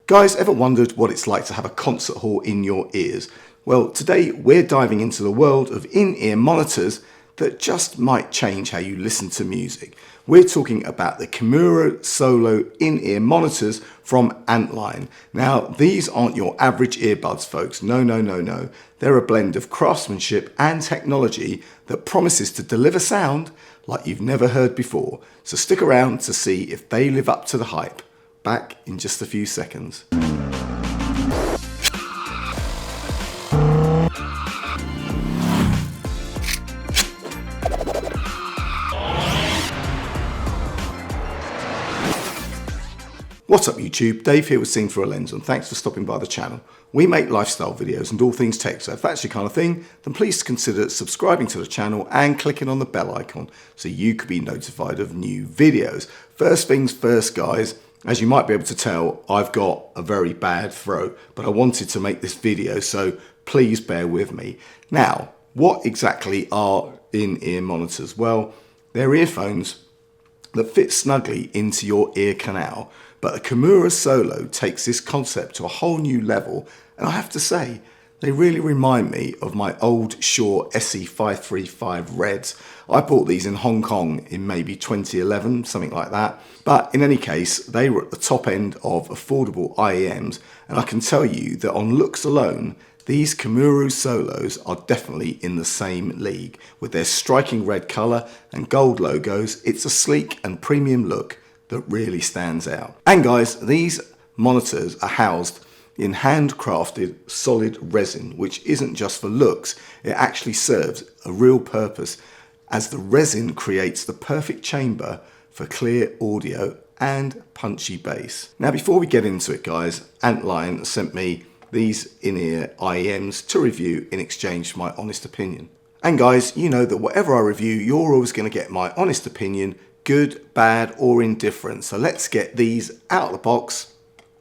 Guys, ever wondered what it's like to have a concert hall in your ears? Well, today we're diving into the world of in-ear monitors that just might change how you listen to music. We're talking about the Kimura Solo In-Ear Monitors from Antline. Now, these aren't your average earbuds, folks. No. They're a blend of craftsmanship and technology that promises to deliver sound like you've never heard before. So stick around to see if they live up to the hype. Back in just a few seconds. What's up YouTube, Dave here with Seeing Through a Lens and thanks for stopping by the channel. We make lifestyle videos and all things tech, so if that's your kind of thing, then please consider subscribing to the channel and clicking on the bell icon so you could be notified of new videos. First things first guys, as you might be able to tell, I've got a very bad throat, but I wanted to make this video, so please bear with me. Now, what exactly are in-ear monitors? Well, they're earphones that fit snugly into your ear canal, but the Kimura Solo takes this concept to a whole new level, and I have to say, they really remind me of my old Shure SE535 Reds. I bought these in Hong Kong in maybe 2011, something like that. But in any case, they were at the top end of affordable IEMs, and I can tell you that on looks alone, these Kimura Solos are definitely in the same league. With their striking red colour and gold logos, it's a sleek and premium look that really stands out. And guys, these monitors are housed in handcrafted solid resin, which isn't just for looks, it actually serves a real purpose as the resin creates the perfect chamber for clear audio and punchy bass. Now before we get into it guys, Antline sent me these in-ear IEMs to review in exchange for my honest opinion. And guys, you know that whatever I review, you're always going to get my honest opinion, good, bad or indifferent. So let's get these out of the box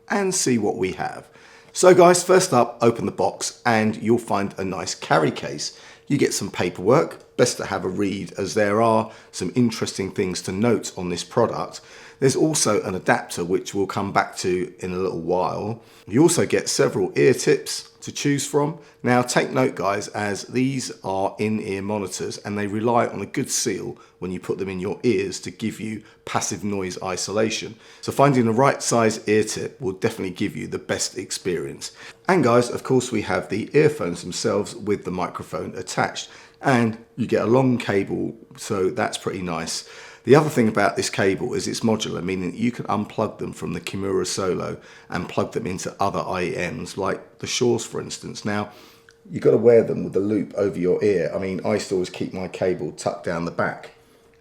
and see what we have. So guys, first up, open the box and you'll find a nice carry case. You get some paperwork, best to have a read as there are some interesting things to note on this product. There's also an adapter which we'll come back to in a little while. You also get several ear tips to choose from. Now take note guys, as these are in-ear monitors and they rely on a good seal when you put them in your ears to give you passive noise isolation. So finding the right size ear tip will definitely give you the best experience. And guys, of course we have the earphones themselves with the microphone attached and you get a long cable, so that's pretty nice. The other thing about this cable is it's modular, meaning that you can unplug them from the Kimura Solo and plug them into other IEMs like the Shures for instance. Now, you've got to wear them with the loop over your ear. I mean, I used to always keep my cable tucked down the back.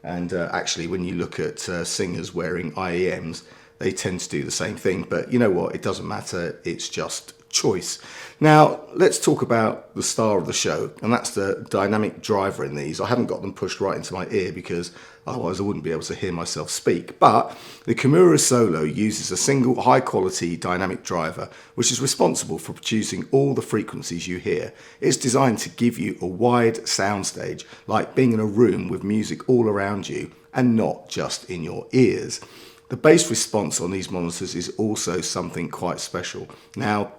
And actually, when you look at singers wearing IEMs, they tend to do the same thing. But you know what? It doesn't matter. It's just choice. Now, let's talk about the star of the show, and that's the dynamic driver in these. I haven't got them pushed right into my ear because otherwise I wouldn't be able to hear myself speak. But the Kimura Solo uses a single high-quality dynamic driver, which is responsible for producing all the frequencies you hear. It's designed to give you a wide soundstage, like being in a room with music all around you, and not just in your ears. The bass response on these monitors is also something quite special. Now,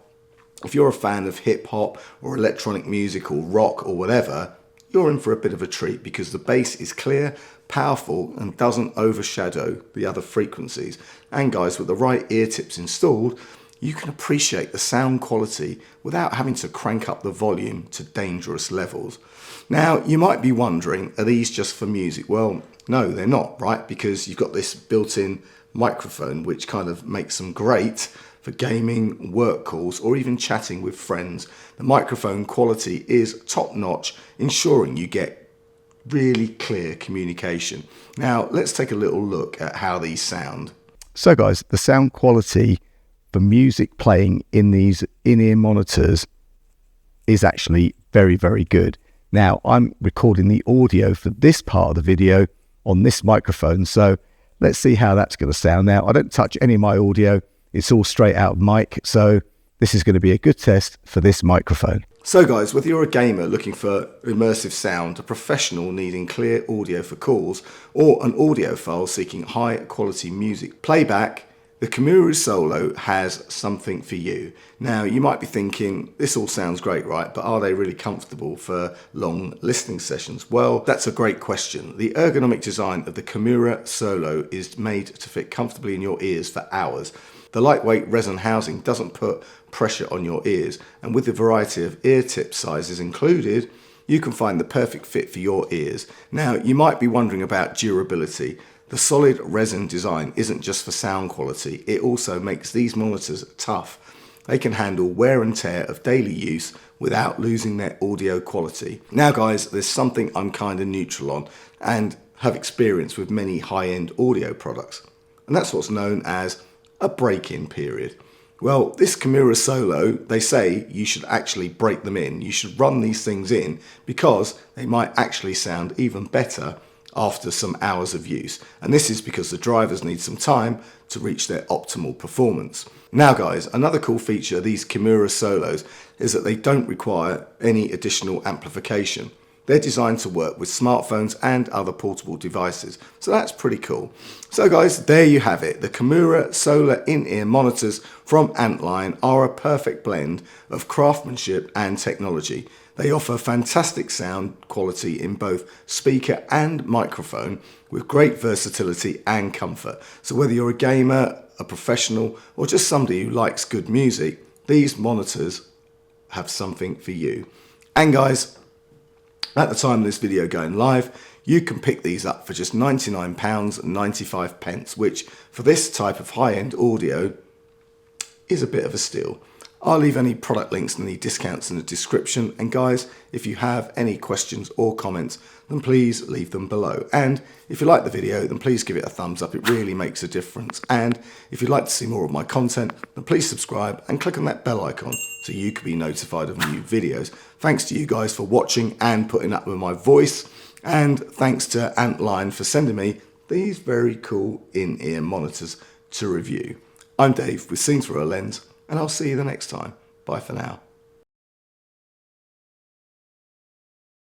if you're a fan of hip hop or electronic music or rock or whatever, you're in for a bit of a treat because the bass is clear, powerful and doesn't overshadow the other frequencies. And guys, with the right ear tips installed, you can appreciate the sound quality without having to crank up the volume to dangerous levels. Now, you might be wondering, are these just for music? Well, no, they're not, right? Because you've got this built-in microphone which kind of makes them great for gaming, work calls or even chatting with friends. The microphone quality is top-notch, ensuring you get really clear communication. Now let's take a little look at how these sound. So guys, the sound quality for music playing in these in-ear monitors is actually very, very good. Now I'm recording the audio for this part of the video on this microphone, so let's see how that's going to sound. Now I don't touch any of my audio, it's all straight out of mic, so this is going to be a good test for this microphone. So guys, whether you're a gamer looking for immersive sound, a professional needing clear audio for calls, or an audiophile seeking high quality music playback, The Kimura Solo has something for you. Now, you might be thinking, this all sounds great, right? But are they really comfortable for long listening sessions? Well, that's a great question. The ergonomic design of the Kimura Solo is made to fit comfortably in your ears for hours. The lightweight resin housing doesn't put pressure on your ears, and with the variety of ear tip sizes included, you can find the perfect fit for your ears. Now, you might be wondering about durability. The solid resin design isn't just for sound quality, it also makes these monitors tough. They can handle wear and tear of daily use without losing their audio quality. Now guys, there's something I'm kind of neutral on and have experience with many high-end audio products, and that's what's known as a break-in period. Well, this Kimura Solo, they say you should actually break them in. You should run these things in because they might actually sound even better after some hours of use. And this is because the drivers need some time to reach their optimal performance. Now guys, another cool feature of these Kimura Solos is that they don't require any additional amplification. They're designed to work with smartphones and other portable devices, so that's pretty cool. So guys, there you have it. The Kimura Solo In-Ear Monitors from Antline are a perfect blend of craftsmanship and technology. They offer fantastic sound quality in both speaker and microphone with great versatility and comfort. So whether you're a gamer, a professional, or just somebody who likes good music, these monitors have something for you. And guys, at the time of this video going live, you can pick these up for just £99.95, which for this type of high-end audio is a bit of a steal. I'll leave any product links and any discounts in the description. And guys, if you have any questions or comments, then please leave them below. And if you like the video, then please give it a thumbs up. It really makes a difference. And if you'd like to see more of my content, then please subscribe and click on that bell icon so you can be notified of new videos. Thanks to you guys for watching and putting up with my voice. And thanks to Antline for sending me these very cool in-ear monitors to review. I'm Dave with Scenes Through a Lens, and I'll see you the next time. Bye for now.